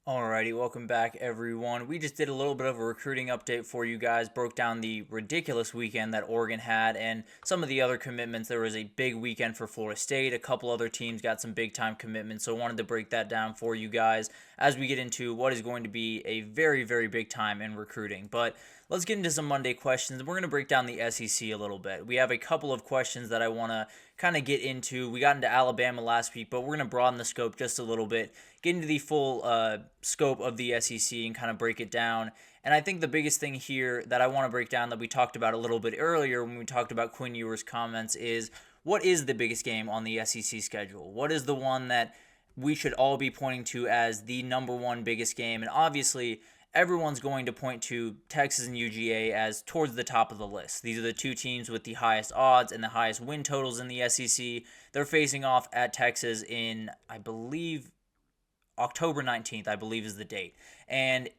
Alrighty, welcome back everyone. We just did a little bit of a recruiting update for you guys, broke down the ridiculous weekend that Oregon had and some of the other commitments. There was a big weekend for Florida State. A couple other teams got some big time commitments, so I wanted to break that down for you guys as we get into what is going to be a very, very big time in recruiting. But let's get into some Monday questions. We're going to break down the SEC a little bit. We have a couple of questions that I want to kind of get into. We got into Alabama last week, but we're going to broaden the scope just a little bit, get into the full scope of the SEC and kind of break it down. And I think the biggest thing here that I want to break down that we talked about a little bit earlier when we talked about Quinn Ewers' comments is, what is the biggest game on the SEC schedule? What is the one that we should all be pointing to as the number one biggest game? And obviously, everyone's going to point to Texas and UGA as towards the top of the list. These are the two teams with the highest odds and the highest win totals in the SEC. They're facing off at Texas in, I believe, October 19th, I believe is the date. And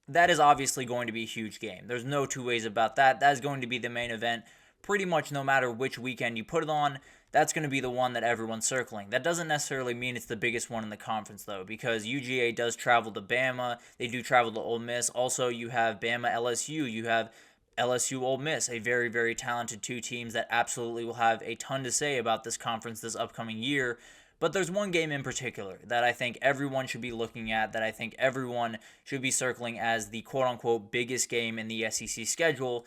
that is obviously going to be a huge game. There's no two ways about that. That is going to be the main event pretty much no matter which weekend you put it on. That's going to be the one that everyone's circling. That doesn't necessarily mean it's the biggest one in the conference, though, because UGA does travel to Bama. They do travel to Ole Miss. Also, you have Bama LSU. You have LSU Ole Miss, a very, very talented two teams that absolutely will have a ton to say about this conference this upcoming year. But there's one game in particular that I think everyone should be looking at, that I think everyone should be circling as the quote-unquote biggest game in the SEC schedule,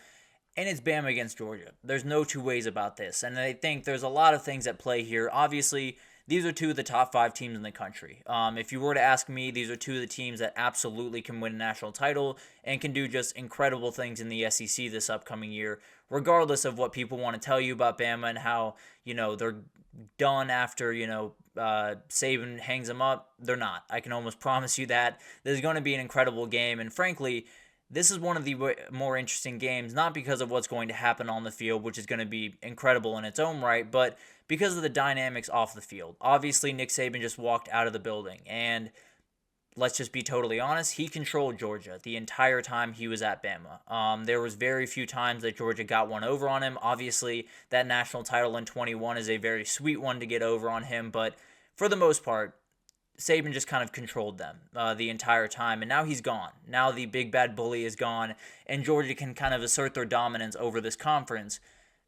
and it's Bama against Georgia. There's no two ways about this, and I think there's a lot of things at play here. Obviously, these are two of the top 5 teams in the country. If you were to ask me, these are two of the teams that absolutely can win a national title and can do just incredible things in the SEC this upcoming year, regardless of what people want to tell you about Bama and how, they're done after, Saban hangs them up. They're not. I can almost promise you that. This is going to be an incredible game, and frankly, this is one of the more interesting games, not because of what's going to happen on the field, which is going to be incredible in its own right, but because of the dynamics off the field. Obviously, Nick Saban just walked out of the building, and let's just be totally honest, he controlled Georgia the entire time he was at Bama. There was very few times that Georgia got one over on him. Obviously, that national title in 21 is a very sweet one to get over on him, but for the most part, Saban just kind of controlled them the entire time, and now he's gone. Now the big bad bully is gone, and Georgia can kind of assert their dominance over this conference.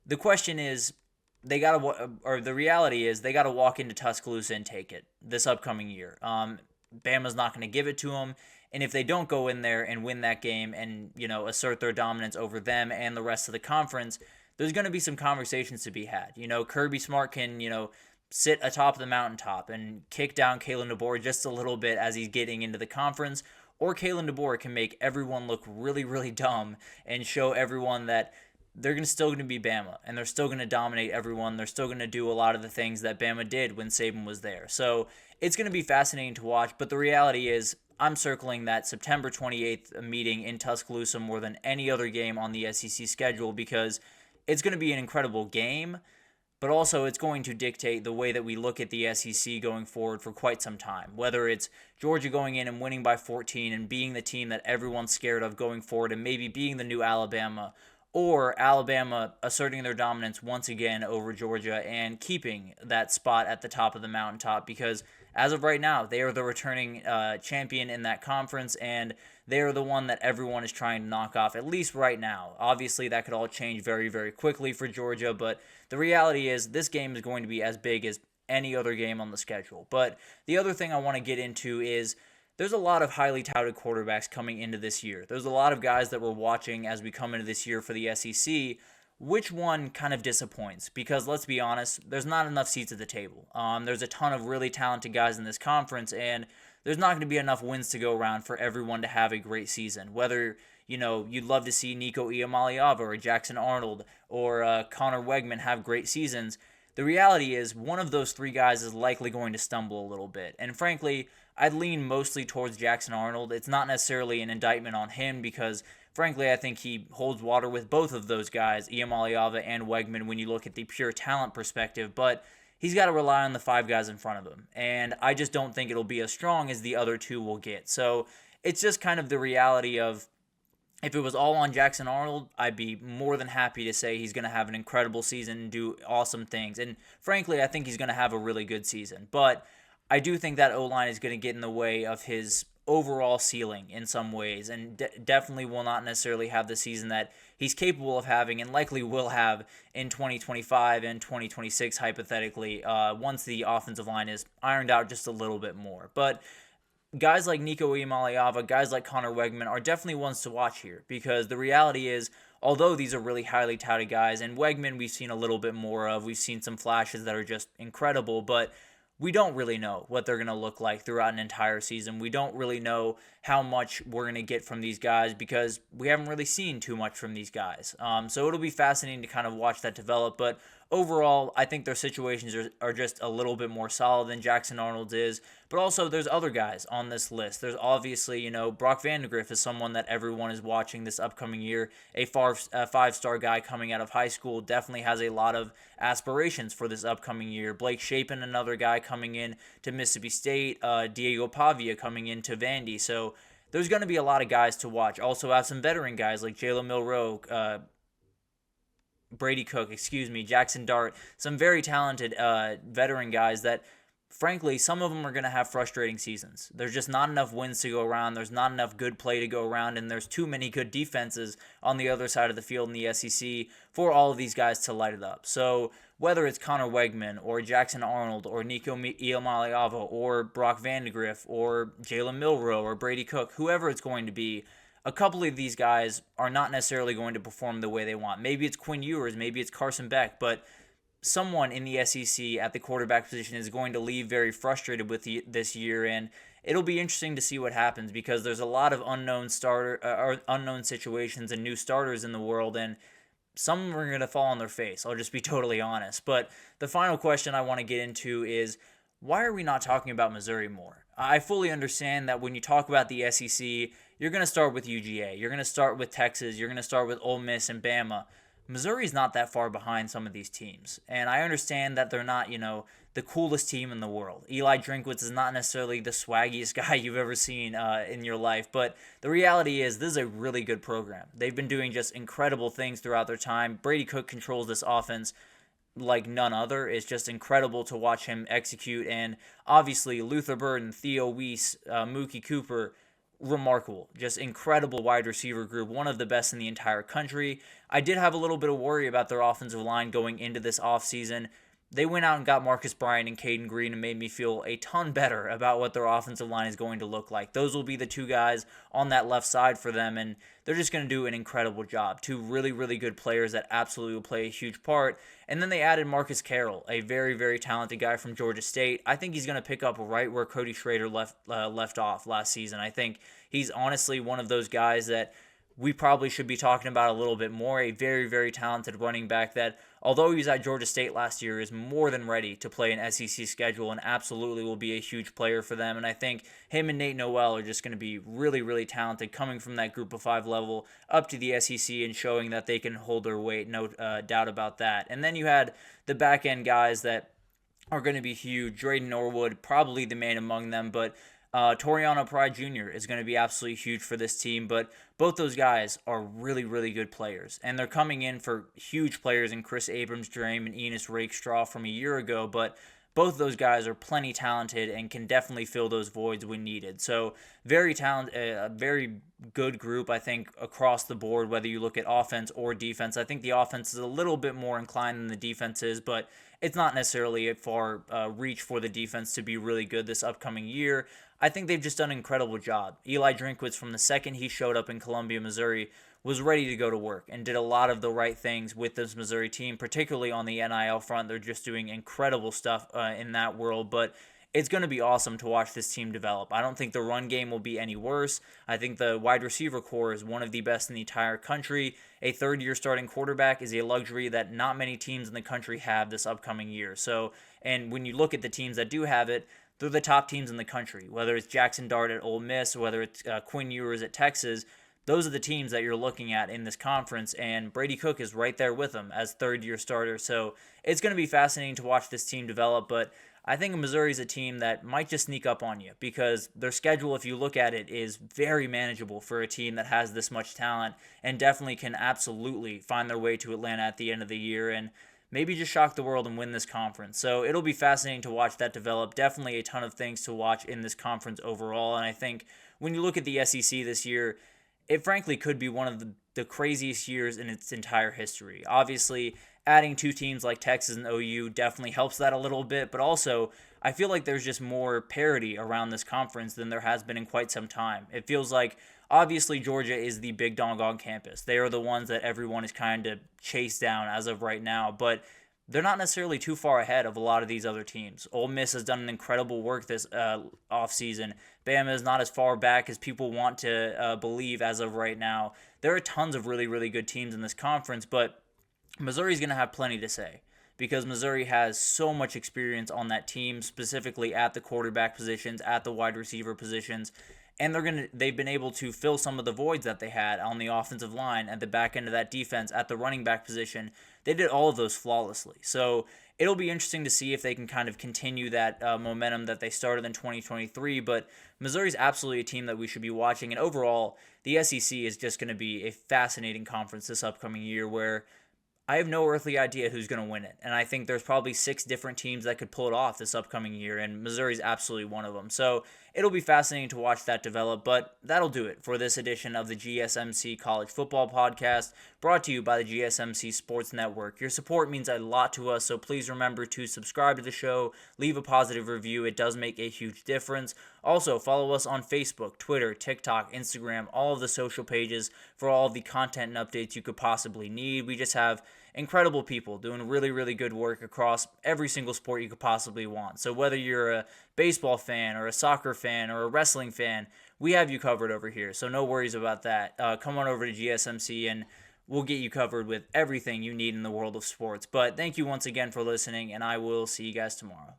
The question is, the reality is, they gotta walk into Tuscaloosa and take it this upcoming year. Bama's not going to give it to them, and if they don't go in there and win that game and assert their dominance over them and the rest of the conference, there's going to be some conversations to be had. Kirby Smart can sit atop the mountaintop and kick down Kalen DeBoer just a little bit as he's getting into the conference, or Kalen DeBoer can make everyone look really, really dumb and show everyone that they're still going to be Bama, and they're still going to dominate everyone. They're still going to do a lot of the things that Bama did when Saban was there. So it's going to be fascinating to watch, but the reality is I'm circling that September 28th meeting in Tuscaloosa more than any other game on the SEC schedule, because it's going to be an incredible game, but also it's going to dictate the way that we look at the SEC going forward for quite some time. Whether it's Georgia going in and winning by 14 and being the team that everyone's scared of going forward and maybe being the new Alabama, or Alabama asserting their dominance once again over Georgia and keeping that spot at the top of the mountaintop, because as of right now, they are the returning champion in that conference, and they are the one that everyone is trying to knock off, at least right now. Obviously, that could all change very, very quickly for Georgia, but the reality is this game is going to be as big as any other game on the schedule. But the other thing I want to get into is there's a lot of highly touted quarterbacks coming into this year. There's a lot of guys that we're watching as we come into this year for the SEC. Which one kind of disappoints? Because let's be honest, there's not enough seats at the table. There's a ton of really talented guys in this conference, and there's not going to be enough wins to go around for everyone to have a great season. Whether you'd love to see Nico Iamaleava or Jackson Arnold or Connor Wegman have great seasons, the reality is one of those three guys is likely going to stumble a little bit. And frankly, I'd lean mostly towards Jackson Arnold. It's not necessarily an indictment on him, because frankly, I think he holds water with both of those guys, Iamaleava and Wegman, when you look at the pure talent perspective. But he's got to rely on the 5 guys in front of him, and I just don't think it'll be as strong as the other 2 will get. So it's just kind of the reality of, if it was all on Jackson Arnold, I'd be more than happy to say he's going to have an incredible season and do awesome things. And frankly, I think he's going to have a really good season. But I do think that O-line is going to get in the way of his overall ceiling in some ways, and definitely will not necessarily have the season that he's capable of having and likely will have in 2025 and 2026 hypothetically, once the offensive line is ironed out just a little bit more. But guys like Nico Iamaleava, guys like Connor Wegman are definitely ones to watch here, because the reality is, although these are really highly touted guys, and Wegman we've seen a little bit more of, we've seen some flashes that are just incredible, but we don't really know what they're going to look like throughout an entire season. We don't really know how much we're going to get from these guys because we haven't really seen too much from these guys. So it'll be fascinating to kind of watch that develop. But overall, I think their situations are just a little bit more solid than Jackson Arnold's is. But also, there's other guys on this list. There's obviously, Brock Vandegrift is someone that everyone is watching this upcoming year. A five-star guy coming out of high school, definitely has a lot of aspirations for this upcoming year. Blake Shapen, another guy coming in to Mississippi State. Diego Pavia coming into Vandy. So there's going to be a lot of guys to watch. Also have some veteran guys like Jalen Milroe, Brady Cook, Jackson Dart, some very talented veteran guys that, frankly, some of them are going to have frustrating seasons. There's just not enough wins to go around. There's not enough good play to go around, and there's too many good defenses on the other side of the field in the SEC for all of these guys to light it up. So whether it's Connor Wegman or Jackson Arnold or Nico Iamaleava or Brock Vandegrift or Jalen Milroe or Brady Cook, whoever it's going to be, a couple of these guys are not necessarily going to perform the way they want. Maybe it's Quinn Ewers, maybe it's Carson Beck, but someone in the SEC at the quarterback position is going to leave very frustrated with this year, and it'll be interesting to see what happens because there's a lot of unknown situations and new starters in the world, and some are going to fall on their face. I'll just be totally honest. But the final question I want to get into is, why are we not talking about Missouri more? I fully understand that when you talk about the SEC, you're going to start with UGA. You're going to start with Texas. You're going to start with Ole Miss and Bama. Missouri's not that far behind some of these teams. And I understand that they're not, the coolest team in the world. Eli Drinkwitz is not necessarily the swaggiest guy you've ever seen in your life. But the reality is this is a really good program. They've been doing just incredible things throughout their time. Brady Cook controls this offense like none other. It's just incredible to watch him execute. And obviously, Luther Burden, Theo Weiss, Mookie Cooper, remarkable. Just incredible wide receiver group, one of the best in the entire country. I did have a little bit of worry about their offensive line going into this offseason. They went out and got Marcus Bryant and Caden Green and made me feel a ton better about what their offensive line is going to look like. Those will be the two guys on that left side for them, and they're just going to do an incredible job. Two really, really good players that absolutely will play a huge part. And then they added Marcus Carroll, a very, very talented guy from Georgia State. I think he's going to pick up right where Cody Schrader left off last season. I think he's honestly one of those guys that we probably should be talking about a little bit more. A very, very talented running back that, although he was at Georgia State last year, is more than ready to play an SEC schedule and absolutely will be a huge player for them. And I think him and Nate Noel are just going to be really, really talented coming from that group of 5 level up to the SEC and showing that they can hold their weight, no doubt about that. And then you had the back end guys that are going to be huge. Drayden Norwood, probably the man among them, but Toriano Pride Jr. is going to be absolutely huge for this team, but both those guys are really, really good players, and they're coming in for huge players in Chris Abrams-Drame and Enos Rakestraw from a year ago, but both those guys are plenty talented and can definitely fill those voids when needed. So very talented, a very good group, I think, across the board, whether you look at offense or defense. I think the offense is a little bit more inclined than the defense is, but it's not necessarily a far reach for the defense to be really good this upcoming year. I think they've just done an incredible job. Eli Drinkwitz, from the second he showed up in Columbia, Missouri, was ready to go to work and did a lot of the right things with this Missouri team, particularly on the NIL front. They're just doing incredible stuff in that world, but it's going to be awesome to watch this team develop. I don't think the run game will be any worse. I think the wide receiver core is one of the best in the entire country. A third-year starting quarterback is a luxury that not many teams in the country have this upcoming year. So, and when you look at the teams that do have it, they're the top teams in the country, whether it's Jackson Dart at Ole Miss, whether it's Quinn Ewers at Texas. Those are the teams that you're looking at in this conference, and Brady Cook is right there with them as third-year starter. So it's going to be fascinating to watch this team develop, but I think Missouri is a team that might just sneak up on you because their schedule, if you look at it, is very manageable for a team that has this much talent and definitely can absolutely find their way to Atlanta at the end of the year and maybe just shock the world and win this conference. So it'll be fascinating to watch that develop. Definitely a ton of things to watch in this conference overall, and I think when you look at the SEC this year, it frankly could be one of the craziest years in its entire history. Obviously, adding two teams like Texas and OU definitely helps that a little bit, but also I feel like there's just more parity around this conference than there has been in quite some time. It feels like obviously Georgia is the big dog on campus. They are the ones that everyone is kind of chased down as of right now, but they're not necessarily too far ahead of a lot of these other teams. Ole Miss has done an incredible work this offseason. Bama is not as far back as people want to believe as of right now. There are tons of really, really good teams in this conference, but Missouri's going to have plenty to say because Missouri has so much experience on that team, specifically at the quarterback positions, at the wide receiver positions, and they've been able to fill some of the voids that they had on the offensive line, at the back end of that defense, at the running back position. They did all of those flawlessly. So it'll be interesting to see if they can kind of continue that momentum that they started in 2023. But Missouri's absolutely a team that we should be watching. And overall, the SEC is just going to be a fascinating conference this upcoming year where I have no earthly idea who's going to win it. And I think there's probably 6 different teams that could pull it off this upcoming year, and Missouri's absolutely one of them. So it'll be fascinating to watch that develop, but that'll do it for this edition of the GSMC College Football Podcast, brought to you by the GSMC Sports Network. Your support means a lot to us, so please remember to subscribe to the show, leave a positive review. It does make a huge difference. Also, follow us on Facebook, Twitter, TikTok, Instagram, all of the social pages for all of the content and updates you could possibly need. We just have incredible people doing really, really good work across every single sport you could possibly want. So whether you're a baseball fan or a soccer fan or a wrestling fan, we have you covered over here. So no worries about that. Come on over to GSMC and we'll get you covered with everything you need in the world of sports. But thank you once again for listening, and I will see you guys tomorrow.